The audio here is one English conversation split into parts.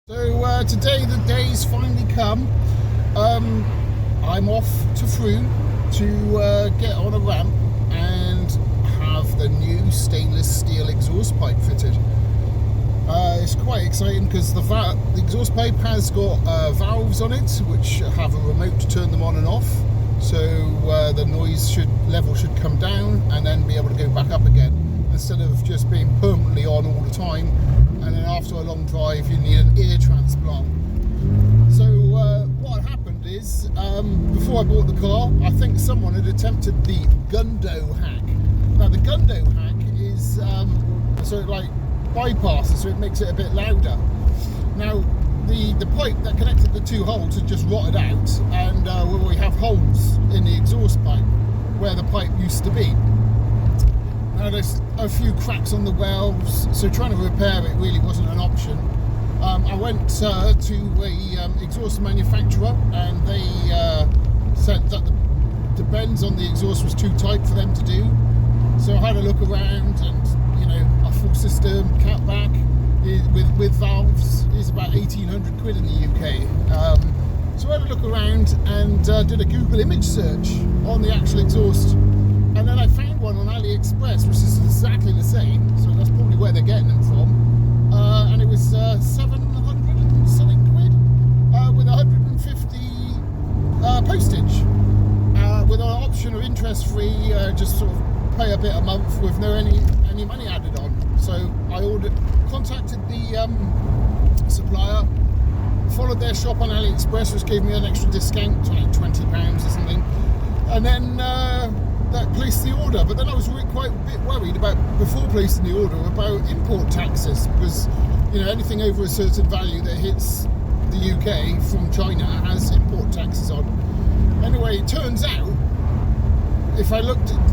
So today the day's finally come. I'm off to Froome to get on a ramp and have the new stainless steel exhaust pipe fitted. It's quite exciting because the exhaust pipe has got valves on it which have a remote to turn them on and off, so the noise level should come down and then be able to go back up again, instead of just being permanently on all the time, and then after a long drive you need an ear transplant. So what had happened is, before I bought the car, I think someone had attempted the Gundo hack. Now the Gundo hack is so it like bypasses, so it makes it a bit louder. Now the pipe that connected the two holes had just rotted out, and we have holes in the exhaust pipe where the pipe used to be. Now there's a few cracks on the welds, so trying to repair it really wasn't an option. I went to a exhaust manufacturer, and they said that the bends on the exhaust was too tight for them to do. So I had a look around, and you know, a full system Catback with valves is about 1,800 quid in the UK. So I had a look around and did a Google image search on the actual exhaust. And then I found one on AliExpress, which is exactly the same, so that's probably where they're getting them from. And it was 700 and something quid with 150 postage, with an option of interest-free, just sort of pay a bit a month with no any money added on. So I contacted the supplier, followed their shop on AliExpress, which gave me an extra discount, like £20 or something, and then that placed the order. But then I was quite a bit worried about, before placing the order, about import taxes, because you know, anything over a certain value that hits the UK from China has import taxes on. Anyway, it turns out, if I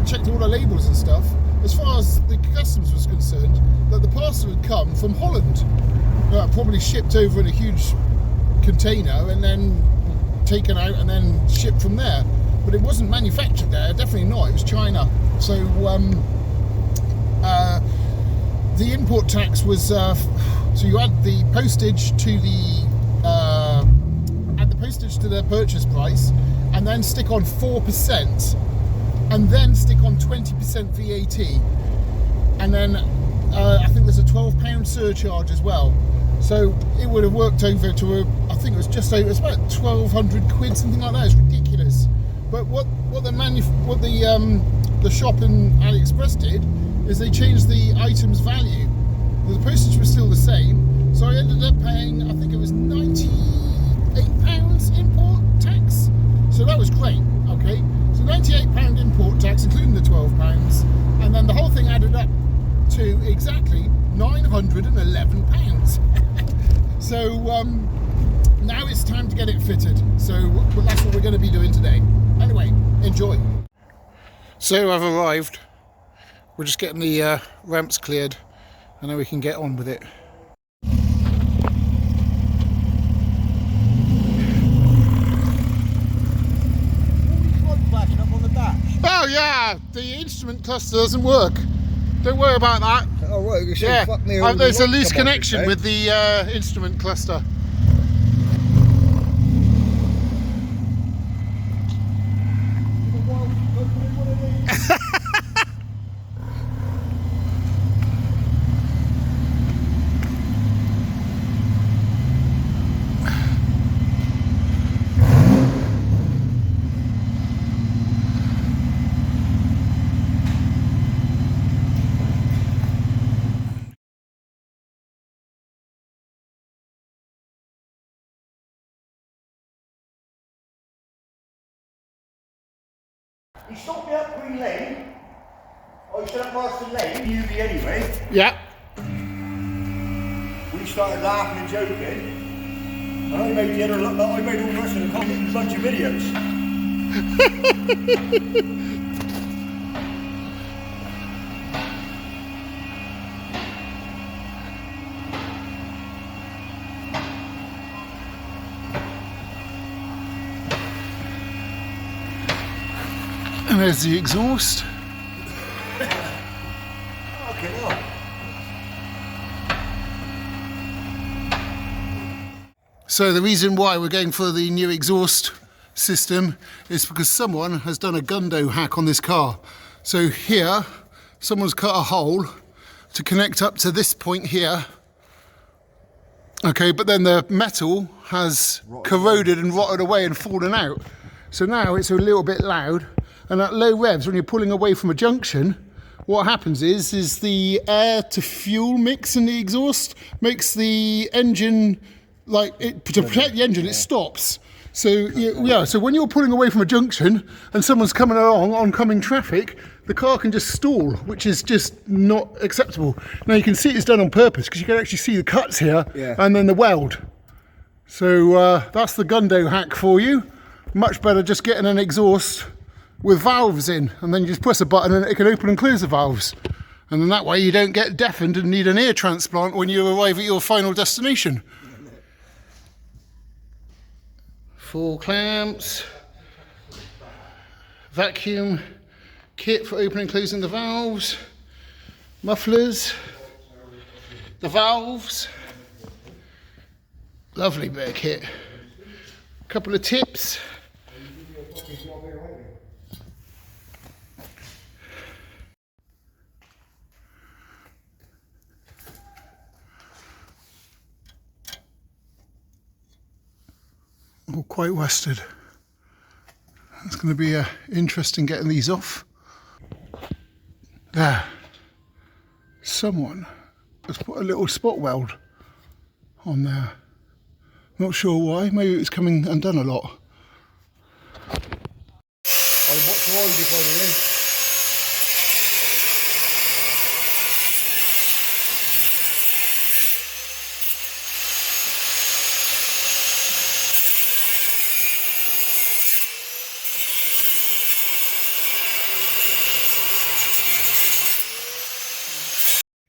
checked all the labels and stuff, as far as the customs was concerned, that the parcel had come from Holland, probably shipped over in a huge container and then taken out and then shipped from there. But it wasn't manufactured there, definitely not, it was China. So the import tax was, so you add the postage to the purchase price, and then stick on 4%, and then stick on 20% VAT. And then I think there's a £12 surcharge as well. So it would have worked over to, I think it was just over, it's about 1,200 quid, something like that. It's ridiculous. But what the shop in AliExpress did is they changed the item's value. The postage was still the same, so I ended up paying, I think it was £98 import tax. So that was great. Okay, so £98 import tax, including the £12, and then the whole thing added up to exactly £911. So now it's time to get it fitted. So that's what we're going to be doing today. Anyway, enjoy. So I've arrived. We're just getting the ramps cleared, and then we can get on with it. Oh yeah, the instrument cluster doesn't work. Don't worry about that. Oh right, you say, yeah, fuck me, there's a loose connection with the instrument cluster. He stopped me up Green Lane. I stood up Marston Lane, UV anyway. Yeah. We started laughing and joking. And I made the other look like I made all the rest of the comment a bunch of videos. And there's the exhaust. Okay, no. So the reason why we're going for the new exhaust system is because someone has done a Gundo hack on this car. So here, someone's cut a hole to connect up to this point here. Okay, but then the metal has corroded and rotted away and fallen out. So now it's a little bit loud, and at low revs, when you're pulling away from a junction, what happens is the air to fuel mix in the exhaust makes the engine, to protect the engine, it stops. So yeah, so when you're pulling away from a junction and someone's coming along oncoming traffic, the car can just stall, which is just not acceptable. Now you can see it's done on purpose because you can actually see the cuts here and then the weld. So that's the Gundo hack for you. Much better just getting an exhaust with valves in, and then you just press a button and it can open and close the valves. And then that way you don't get deafened and need an ear transplant when you arrive at your final destination. 4 clamps, vacuum kit for opening and closing the valves, mufflers, the valves, lovely bit of kit, a couple of tips, all quite rusted. It's going to be interesting getting these off. There, someone has put a little spot weld on there. Not sure why, maybe it's coming undone a lot. I watched the oil before the race.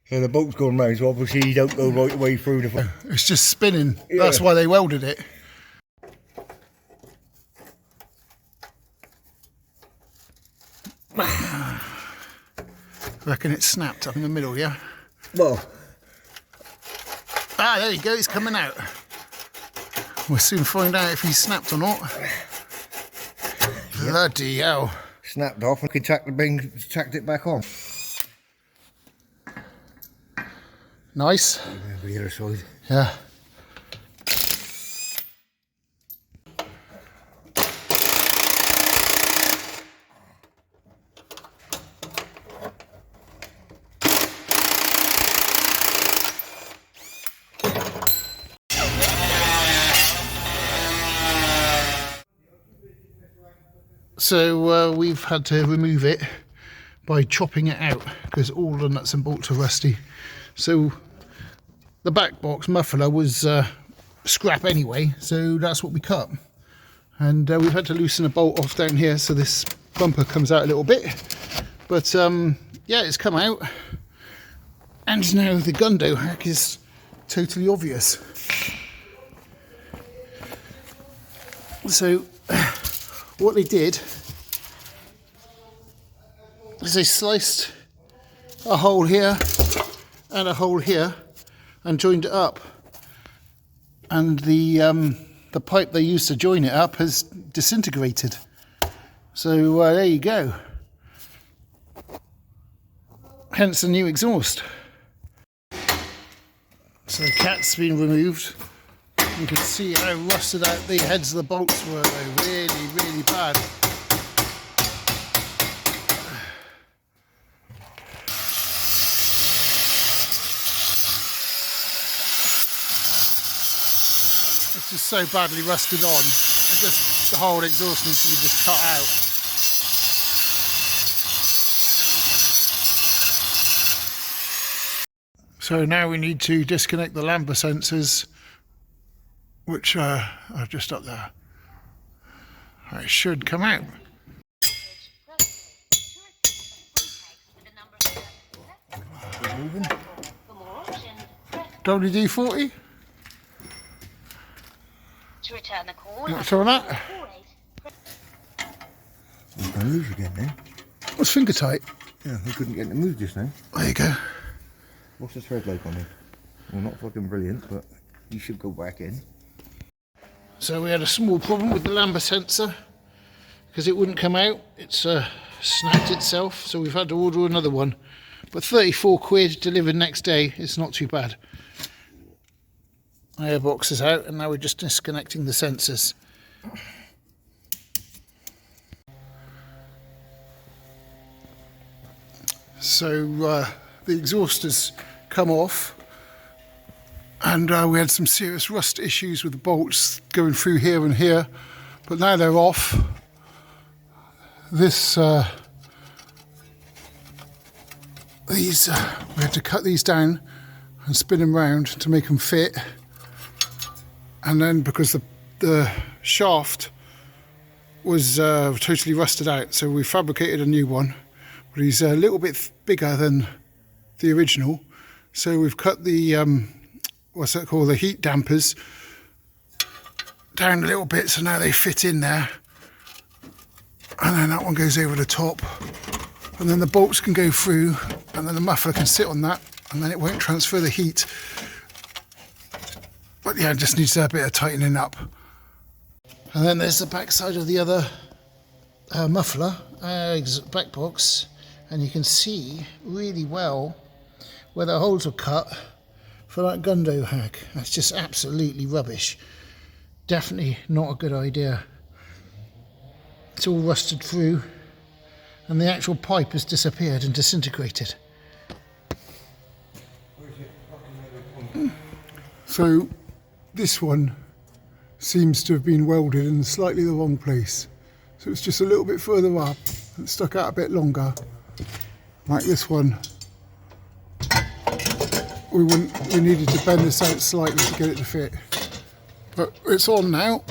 So the bolt's gone round, so obviously you don't go right the way through the... It's just spinning, that's why they welded it. I reckon it snapped up in the middle, yeah? Well... Ah, there you go, it's coming out. We'll soon find out if he's snapped or not. Bloody hell. Snapped off and we tacked it back on. Nice. The other side. Yeah. So we've had to remove it by chopping it out because all the nuts and bolts are rusty. So the back box muffler was scrap anyway, so that's what we cut. And we've had to loosen a bolt off down here so this bumper comes out a little bit. But yeah, it's come out. And now the Gundo hack is totally obvious. So what they did is they sliced a hole here and a hole here and joined it up, and the pipe they used to join it up has disintegrated. So there you go, hence the new exhaust. So the cat's been removed. You can see how rusted out the heads of the bolts were, though. Really bad. It's just so badly rusted on. Just the whole exhaust needs to be just cut out. So now we need to disconnect the lambda sensors, which are just up there. It should come out. WD-40? To return the call. Not sure on that. It's going to lose again then. What's finger tight? Yeah, we couldn't get it to move just now. There you go. What's the thread like on it? Well, not fucking brilliant, but you should go back in. So we had a small problem with the lambda sensor because it wouldn't come out. It's snapped itself, so we've had to order another one. But 34 quid delivered next day, it's not too bad. Airbox is out and now we're just disconnecting the sensors. So the exhaust has come off and we had some serious rust issues with the bolts going through here and here, but now they're off. This we had to cut these down and spin them round to make them fit, and then because the shaft was totally rusted out, so we fabricated a new one, but he's a little bit bigger than the original, so we've cut the what's that called, the heat dampers down a little bit, so now they fit in there, and then that one goes over the top, and then the bolts can go through, and then the muffler can sit on that, and then it won't transfer the heat. But yeah, it just needs a bit of tightening up. And then there's the back side of the other muffler, back box, and you can see really well where the holes were cut for that Gundo hack. That's just absolutely rubbish. Definitely not a good idea. It's all rusted through and the actual pipe has disappeared and disintegrated. So this one seems to have been welded in slightly the wrong place. So it's just a little bit further up and stuck out a bit longer. Like this one. We needed to bend this out slightly to get it to fit. But it's on now.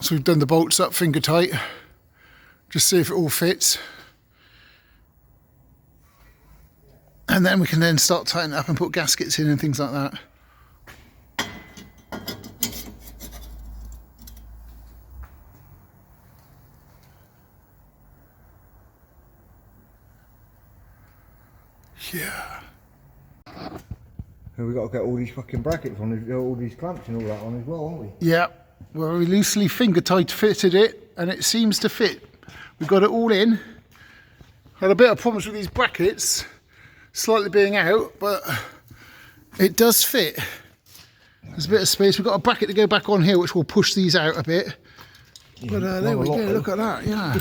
So we've done the bolts up finger tight. Just see if it all fits. And then we can then start tightening it up and put gaskets in and things like that. Yeah. And we've got to get all these fucking brackets on, all these clamps and all that on as well, haven't we? Yeah. Well, we loosely finger tight fitted it and it seems to fit. We've got it all in. Had a bit of problems with these brackets slightly being out, but it does fit. There's a bit of space. We've got a bracket to go back on here which will push these out a bit. But there we go, look at that, yeah.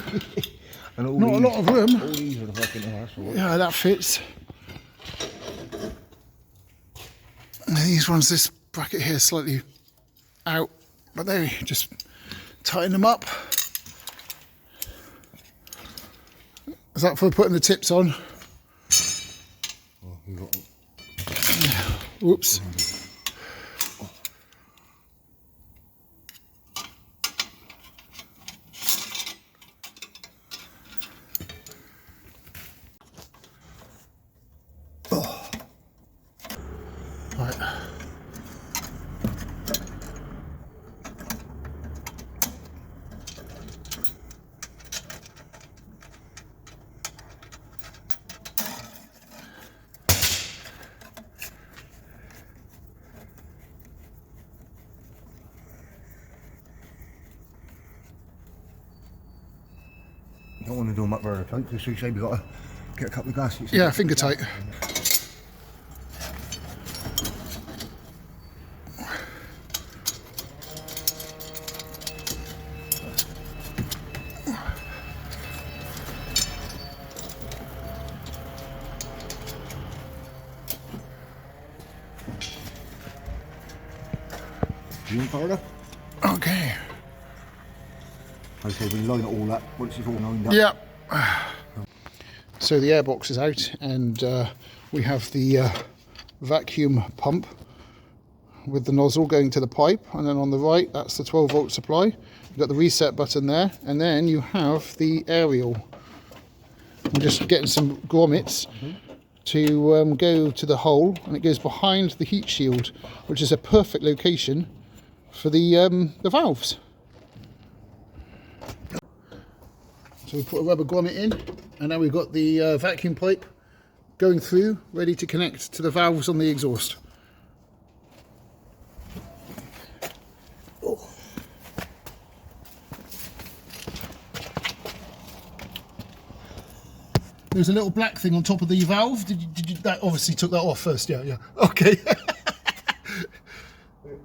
And not a lot of room. All these are the fucking arse. Yeah, that fits. And these ones, this bracket here is slightly out, but there, just tighten them up. Is that for putting the tips on? Oh, you got... Whoops. Oh. Right. You don't want to do them up very tight because you say we've got to get a couple of gaskets. Yeah, finger tight. Green powder. Okay. I say we line it all up once it's all lined up. Yeah. So the airbox is out and we have the vacuum pump with the nozzle going to the pipe, and then on the right that's the 12 volt supply. You've got the reset button there, and then you have the aerial. I'm just getting some grommets to go to the hole, and it goes behind the heat shield, which is a perfect location for the valves. So we put a rubber grommet in, and now we've got the vacuum pipe going through, ready to connect to the valves on the exhaust. Oh. There's a little black thing on top of the valve. Did you that obviously took that off first? Yeah. Okay.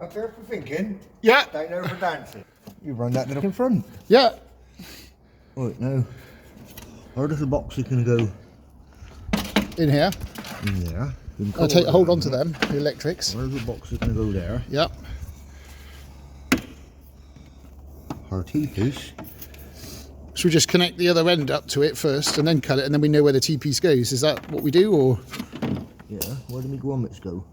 Up there for thinking. Yeah. Down there for dancing. You run that little in front. Yeah. Right, now, where does the box going to go? In here. In there. I'll hold on to them, the electrics. Where's the box going to go there? Yep. Our T-piece. Should we just connect the other end up to it first and then cut it, and then we know where the T-piece goes? Is that what we do, or? Yeah, where do my grommets go?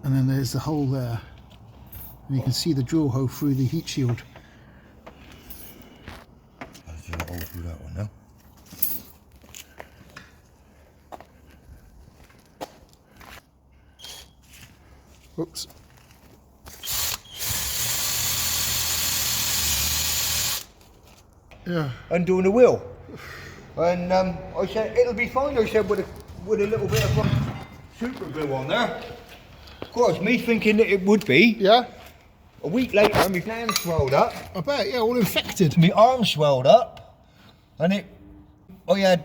And then there's the hole there. And you can see the drill hole through the heat shield. I'll drill a hole through that one now. Whoops. Yeah. Undoing the wheel. And I said, it'll be fine, I said, with a little bit of super glue on there. Of course, me thinking that it would be. Yeah. A week later, my hand swelled up. I bet, yeah, all infected. My arm swelled up. And I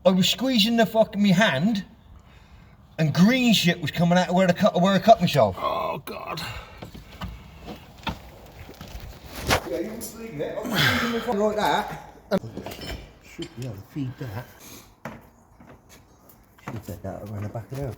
was squeezing the fucking my hand, and green shit was coming out of where I cut myself. Oh, God. Yeah, you can sleep it. I'm squeezing my fucking like that. Should be able to feed that. Should take that around the back of there.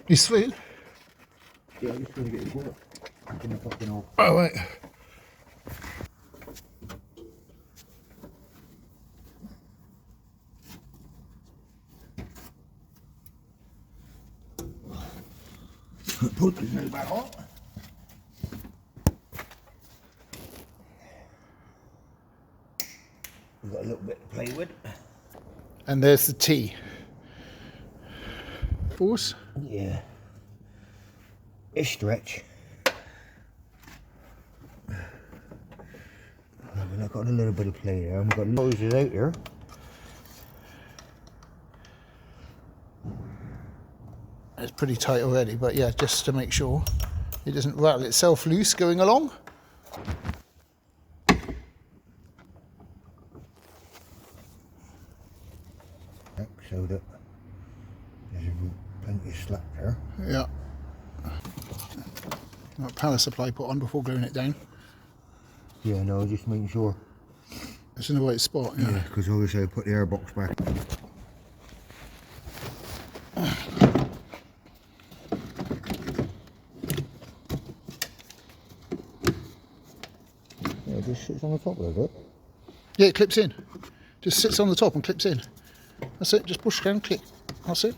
He's through? Yeah, I'm just going to get his work back in the fucking hole. Oh, right. Put his nose back on. We've got a little bit to play with. And there's the T. Force? Yeah. It's stretch. I've got a little bit of play there. We've got noises out here. It's pretty tight already, but yeah, just to make sure it doesn't rattle itself loose going along. So that there's plenty of slack there. Yeah. Got power supply put on before gluing it down. Yeah, no, just making sure. It's in the right spot. Yeah, because obviously I put the air box back. Yeah, it just sits on the top of it. Yeah, it clips in. Just sits on the top and clips in. That's it. Just push down, click. That's it.